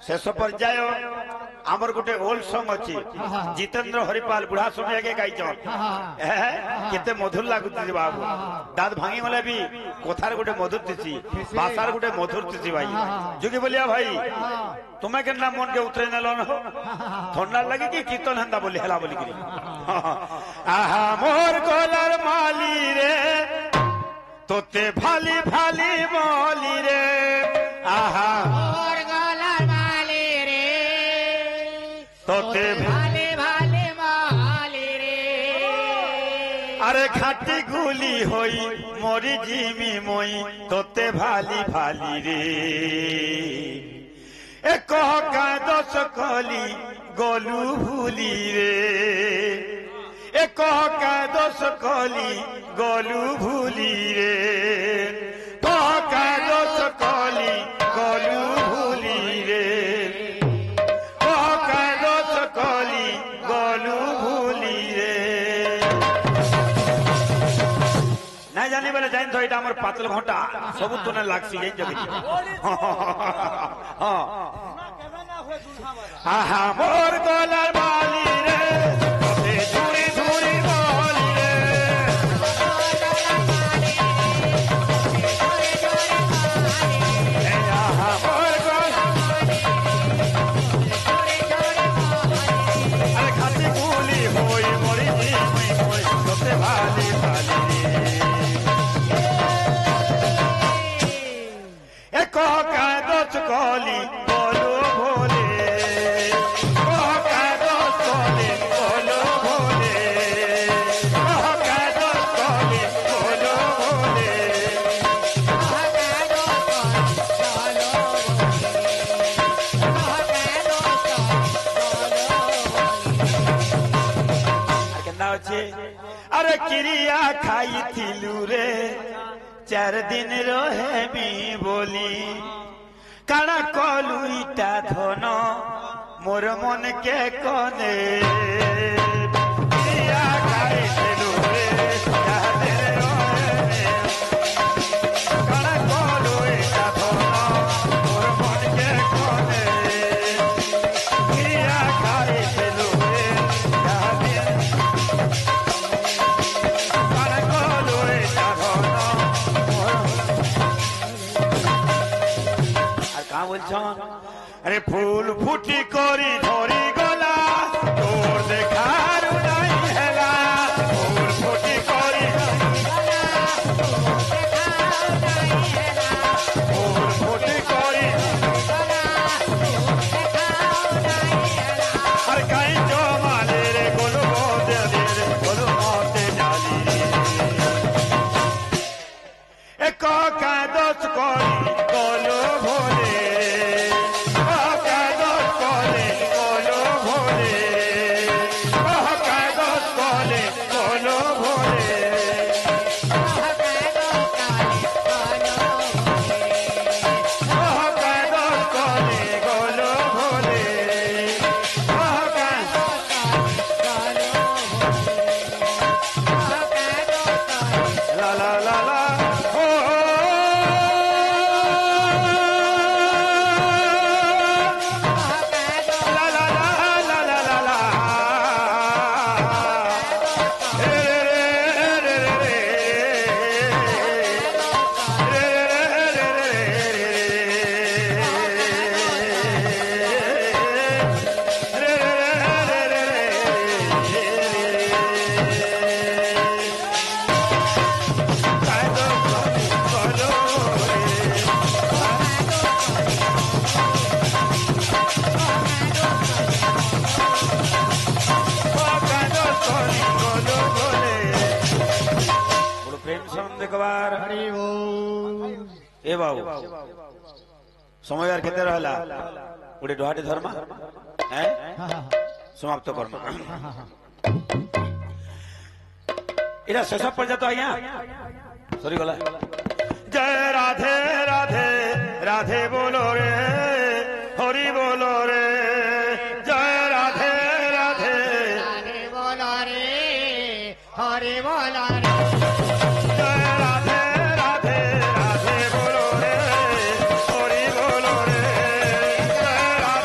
शेष पर्याय आमर गोटे ओल्ड सॉन्ग अच्छी जितेंद्र हरिपाल बुढ़ा समय आगे गाई केते मधुर लगुच बाबू दाद भांगी गले भी कथार गोटे मधुर थी भाषार गोटे मधुर थी भाई जुगी बोलिया भाई तुम्हें के मन के उतरे नलन ठंडा लगे कि कीर्तन हंदा बोली हला बोली करी आहा मोर गोलार माली रे तोते भाली भाली बोली रे आहा मोर गोलार माली रे तोते भाले भाले माली रे अरे खाटी गुली होई मोरी जिमी मोई तोते भाली भाली रे ए कह का दस कली गोलू भूली रे ए कह का दस कली गोलू भूली रे कह का दस कली गोलू भूली रे कह का दस कली गोलू भूली रे ना जाने वाले जाइन तो इटा हमर पातल घंटा सब तो न लागसी जाइन जगे हां आहा मोर गोलार माली रे तोते झूरी झूरी बोली रे आहा मोर गोलार अरे खाती गुली होई मोरी जीवी होई तोते भाली भाली रे कह का दस कली बोलो भोले कह का दस कली बोलो भोले कह का दस कली बोलो भोले केना अछि अरे क्रिया खाई थिलु रे 4 दिन रहे मी बोली काना कलु इटा धन मोर मन के कने क्रिया खाई थिलु रे 4 दिन रहे काना कलु इटा धन मोर मन के कने क्रिया खाई थिलु रे 4 दिन काना कलु इटा धन अरे फूल फुटी कोरी धोरी गला तोर देखार नहीं हैला फूल फुटी कोरी फूल फुटी कोरी हर कहीं जो माले रे गोलू मोते रे गोलू मोते डाली एक का दस कोरी गोलू भोले ए बाबू समय यार केते रहला गोटे डहाटे धर्मा हैं समाप्त करमा इरा शेष पर्याय तो आज्ञा सॉरी गला जय राधे राधे राधे बोलो रे हरि बोलो रे जय राधे राधे राधे बोलो रे हरि बोलो रे राधे बोलो रे हरि बोलो रे जय राधे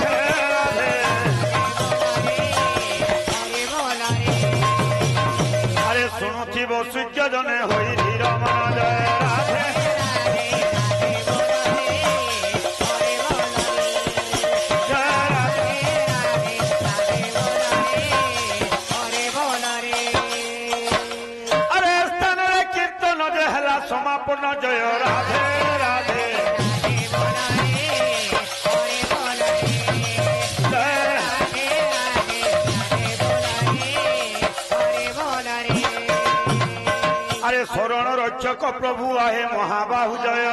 রক্ষক প্রভু আহে মহাবাহু জয়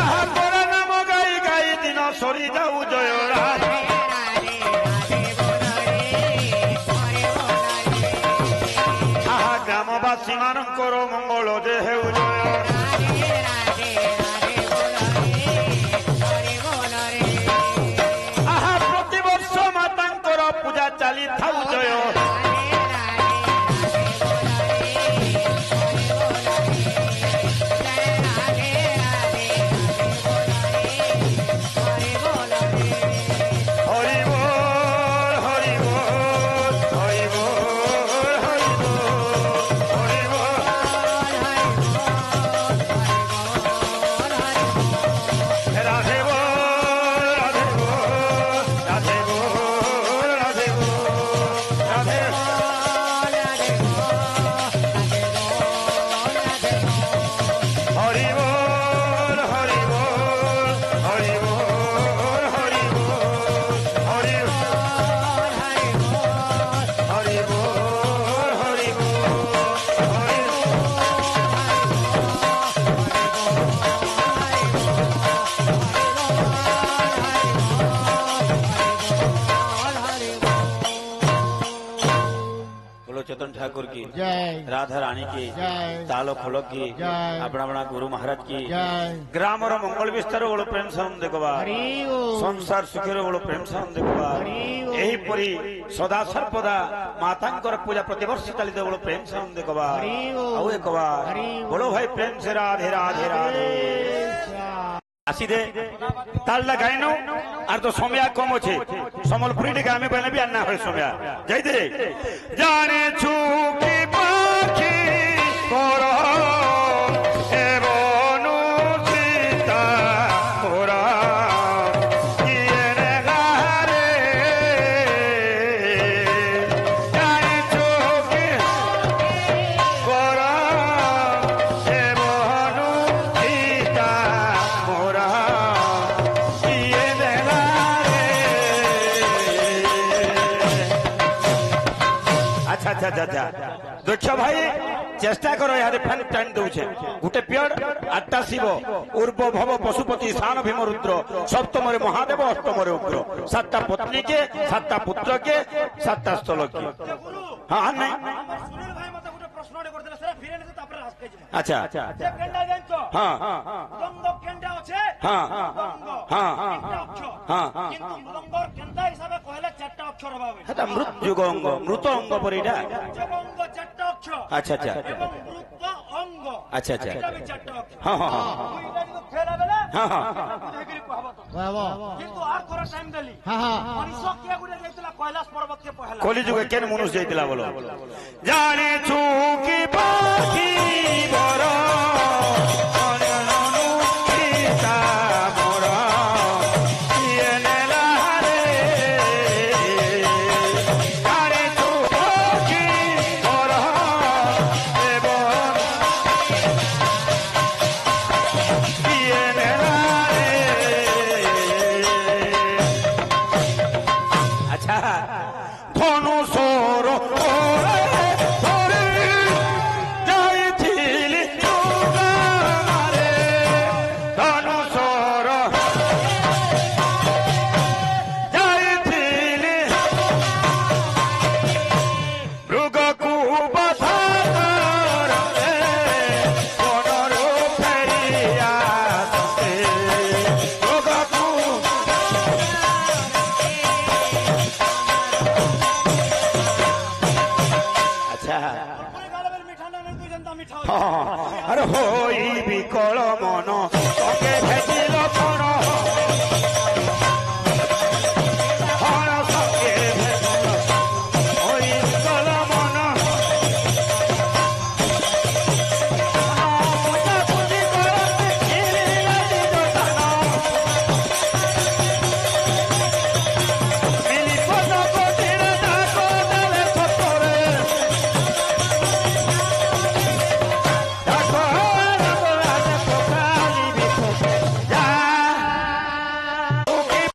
আহা তোর নাম গাই গাই দিন সরি যাও জয় রাধে আহা গ্রামবাসী মানଙ୍କର মঙ্গল যে হেউ জয় আহা প্রতিবর্ষ মাতাଙ୍କର ପୂଜା ଚାଲିଥାଉ ଜୟ चेतन ठाकुर की राधा रानी की तालो खोलक की अपना अपना गुरु महाराज की ग्राम मंगल विस्तार बड़ प्रेम से देखवा संसार सुखर बड़ प्रेम से देखवा यही परी सदा सर्वदा माता पूजा प्रतिवर्ष चलित बड़ प्रेम से देखवा आउ एकवा बड़ो भाई प्रेम से राधे राधे राधे आसी दे ताल गाइनो আর তো সময় কম আছে সম্বলপুরি টিকে আমি বলে বি আনা হয় সময় যাইতে জানেছু কি পাখি কর এবনু সীতা মোরা কিরে গারে জানেছু কি কর এবনু সীতা মোরা अच्छा अच्छा अच्छा देख भाई चेष्टा करो यार फैन टाइम दौचे गोटे पियड आठटा शिव उर्व भव पशुपति स्थान भीम रुद्र सप्तम महादेव अष्टम उग्र सातटा पत्नी के सातटा पुत्र के सातटा स्थल के हाँ नहीं अच्छा हाँ हाँ हाँ हाँ मृत्यु अंग मृत अंग पर अच्छा अच्छा अच्छा अच्छा हाँ हाँ हाँ हाँ कली जुगे केन मनुष्य जाइतिला बोलो जाने छुकी पाखी बरो अरे होई बिकल मन